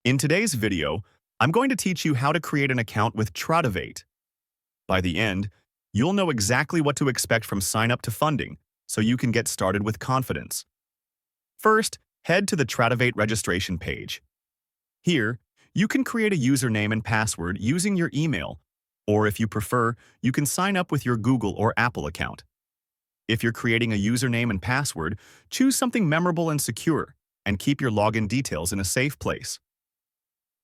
In today's video, I'm going to teach you how to create an account with Tradovate. By the end, you'll know exactly what to expect from sign-up to funding, so you can get started with confidence. First, head to the Tradovate registration page. Here, you can create a username and password using your email, or if you prefer, you can sign up with your Google or Apple account. If you're creating a username and password, choose something memorable and secure, and keep your login details in a safe place.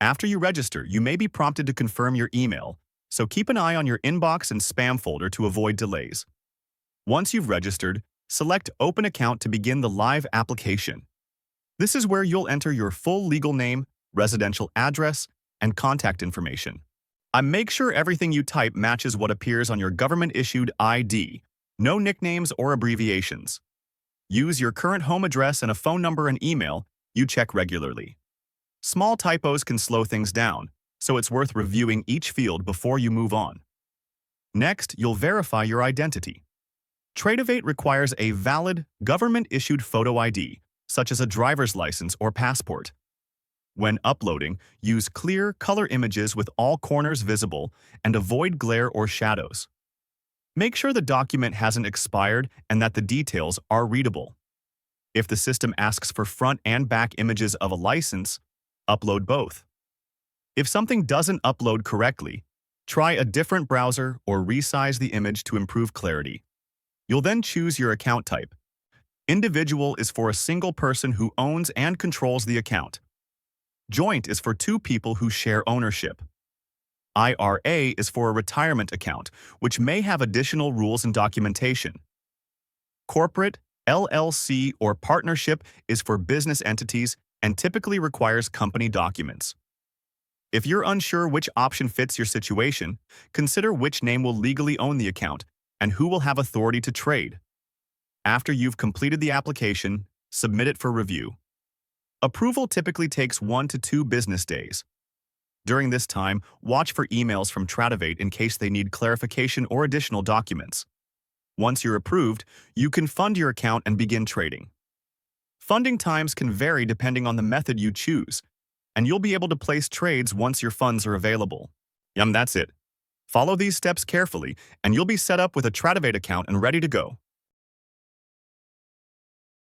After you register, you may be prompted to confirm your email, so keep an eye on your inbox and spam folder to avoid delays. Once you've registered, select Open Account to begin the live application. This is where you'll enter your full legal name, residential address, and contact information. Make sure everything you type matches what appears on your government-issued ID, no nicknames or abbreviations. Use your current home address and a phone number and email you check regularly. Small typos can slow things down, so it's worth reviewing each field before you move on. Next, you'll verify your identity. Tradovate requires a valid, government-issued photo ID, such as a driver's license or passport. When uploading, use clear, color images with all corners visible and avoid glare or shadows. Make sure the document hasn't expired and that the details are readable. If the system asks for front and back images of a license, upload both. If something doesn't upload correctly, try a different browser or resize the image to improve clarity. You'll then choose your account type. Individual is for a single person who owns and controls the account. Joint is for two people who share ownership. IRA is for a retirement account, which may have additional rules and documentation. Corporate, LLC, or partnership is for business entities and typically requires company documents. If you're unsure which option fits your situation, consider which name will legally own the account and who will have authority to trade. After you've completed the application, submit it for review. Approval typically takes 1 to 2 business days. During this time, watch for emails from Tradovate in case they need clarification or additional documents. Once you're approved, you can fund your account and begin trading. Funding times can vary depending on the method you choose, and you'll be able to place trades once your funds are available. That's it. Follow these steps carefully, and you'll be set up with a Tradovate account and ready to go.